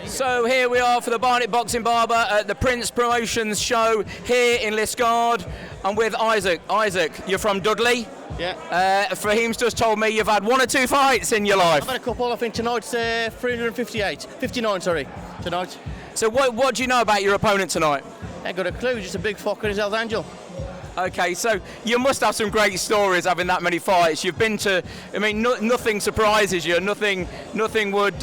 So here we are for the Barnet Boxing Barber at the Prince Promotions show here in Liskeard. I'm with Isaac. Isaac, you're from Dudley? Yeah. Fahim's just told me you've had one or two fights in your life. I've had a couple. I think tonight's 59, sorry, tonight. So what do you know about your opponent tonight? Ain't got a clue, just a big fucker, his Hells Angel. Okay, so you must have some great stories having that many fights. You've been to, I mean, nothing surprises you. Nothing would,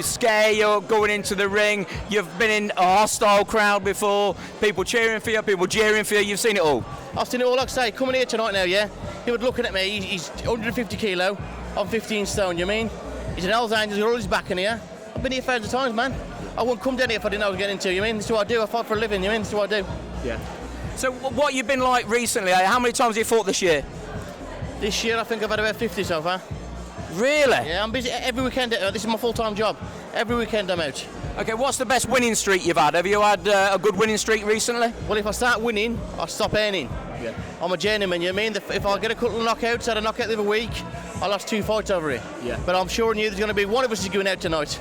scare you going into the ring. You've been in a hostile crowd before, people cheering for you, people jeering for you. You've seen it all. I've seen it all. Like I say, coming here tonight now, yeah. He was looking at me. He's 150 kilo. I'm 15 stone. You mean? He's an Hells Angel. He's got all his back in here. I've been here thousands of times, man. I wouldn't come down here if I didn't know what I was getting into. You mean? This is what I do. I fight for a living. You mean? This is what I do. Yeah. So what you've been like recently? How many times have you fought this year? This year, I think I've had about 50 so far. Really? Yeah, I'm busy every weekend. This is my full-time job. Every weekend I'm out. Okay, what's the best winning streak you've had? Have you had a good winning streak recently? Well, if I start winning, I stop earning. Yeah. I'm a journeyman, you know what I mean? If I get a couple of knockouts, I had a knockout the other week, I lost 2 fights over it. Yeah. But I'm sure there's going to be one of us is going out tonight.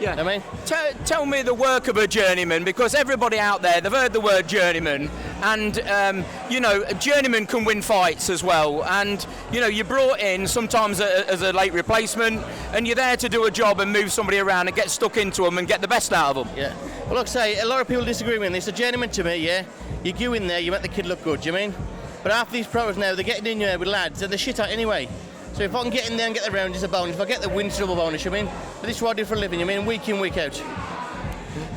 Yeah. You know what I mean? Tell me the work of a journeyman, because everybody out there, they've heard the word journeyman, and a journeyman can win fights as well, and you're brought in sometimes as a late replacement, and you're there to do a job and move somebody around and get stuck into them and get the best out of them. Yeah. Well, like I say, a lot of people disagree with me. It's a journeyman to me, yeah? You go in there, you make the kid look good, do you mean? But after these pros now, they're getting in there with lads, and they're shit out anyway. So if I can get in there and get the round, it's a bonus. If I get the win, it's a double bonus, you mean? But this is what I do for a living, you mean? Week in, week out.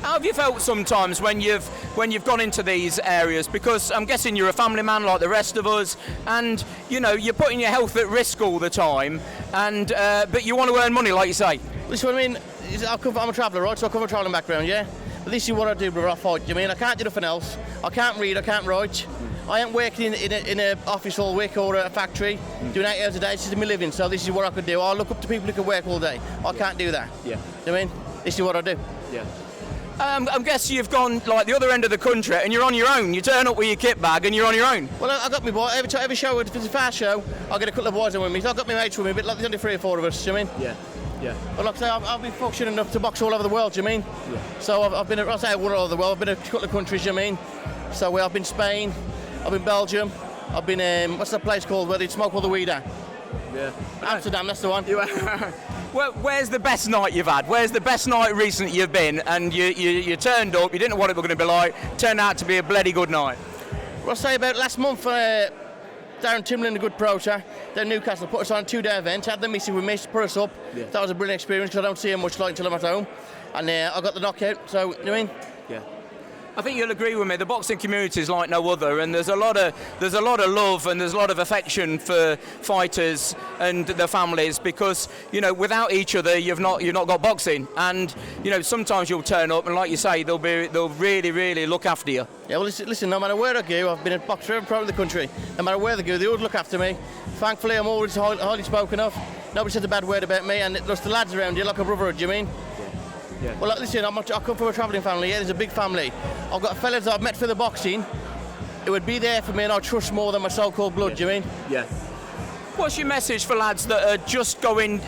How have you felt sometimes when you've gone into these areas? Because I'm guessing you're a family man like the rest of us, and you're putting your health at risk all the time, and but you want to earn money, like you say. This is what I mean. I'm a traveller, right? So I come from a travelling background, yeah? But this is what I do, brother. I fight, you mean? I can't do nothing else. I can't read, I can't write. I ain't working in an office all week or a factory, doing 8 hours a day. This is my living, so this is what I could do. I look up to people who can work all day. I can't do that. Yeah. You know what I mean? This is what I do. Yeah. I'm guessing you've gone like the other end of the country and you're on your own. You turn up with your kit bag and you're on your own. Well, I got my boy. Every show, if it's a fast show, I get a couple of boys in with me. So I've got my mates with me, but like there's only 3 or 4 of us, you know what I mean? Yeah. Yeah. But like I say, I've been fortunate enough to box all over the world, you know what I mean? Yeah. So I've been, I say all over the world, I've been to a couple of countries, you know what I mean? So I've been Spain, I've been Belgium, I've been, what's that place called where they smoke all the weed at? Yeah. Amsterdam, that's the one. Well, where's the best night you've had? Where's the best night recently you've been and you turned up, you didn't know what it was going to be like, turned out to be a bloody good night? Well, I say about last month, Darren Timlin, a good pro, down Newcastle, put us on a 2-day event, had the missing with me, put us up. Yeah. That was a brilliant experience because I don't see him much like until I'm at home. And I got the knockout, so, you know what I mean? Yeah. I think you'll agree with me. The boxing community is like no other, and there's a lot of love and there's a lot of affection for fighters and their families, because without each other you've not got boxing, and sometimes you'll turn up and like you say they'll really look after you. Yeah, well listen, no matter where I go, I've been a boxer every pro in the country. No matter where they go, they always look after me. Thankfully, I'm always highly spoken of. Nobody says a bad word about me, and there's the lads around you like a brotherhood. Do you mean? Yeah. Well, listen, I come from a travelling family. Yeah, there's a big family. I've got fellas that I've met for the boxing. It would be there for me, and I trust more than my so-called blood. Do you mean? Yeah. What's your message for lads that are just going,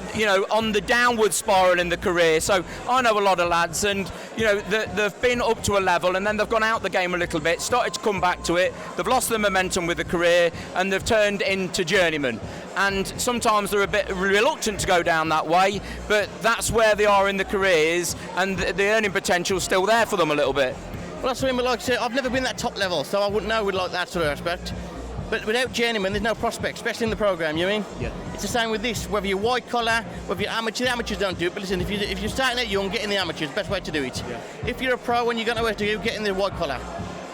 on the downward spiral in the career? So I know a lot of lads, and they've been up to a level, and then they've gone out the game a little bit, started to come back to it. They've lost their momentum with the career, and they've turned into journeymen. And sometimes they're a bit reluctant to go down that way, but that's where they are in the careers, and the earning potential's still there for them a little bit. Well, that's what I mean. Like I say, I've never been that top level, so I wouldn't know with like that sort of aspect. But without journeyman, there's no prospect, especially in the programme, you mean? Yeah. It's the same with this, whether you're white collar, whether you're amateur. The amateurs don't do it, but listen, if you're starting out young, get in the amateurs, best way to do it. Yeah. If you're a pro and you've got nowhere to go, get in the white collar.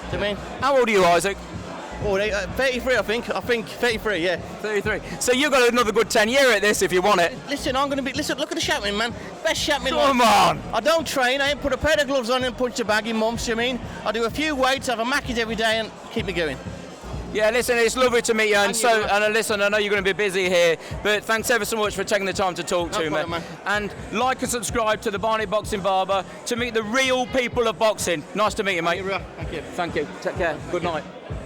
Do you mean? How old are you, Isaac? Oh, 33, I think 33, yeah. 33. So you've got another good 10 years at this if you want it. Listen, look at the shouting, man. Best shouting. Come on. I don't train, I ain't put a pair of gloves on and punch a bag in months, you mean? I do a few weights, have a Mackies every day and keep me going. Yeah, listen, it's lovely to meet you, and listen, I know you're going to be busy here, but thanks ever so much for taking the time to talk to me. Man. And like and subscribe to the Barnet Boxing Barber to meet the real people of boxing. Nice to meet you, mate. Thank you. Thank you. Take care. Good night.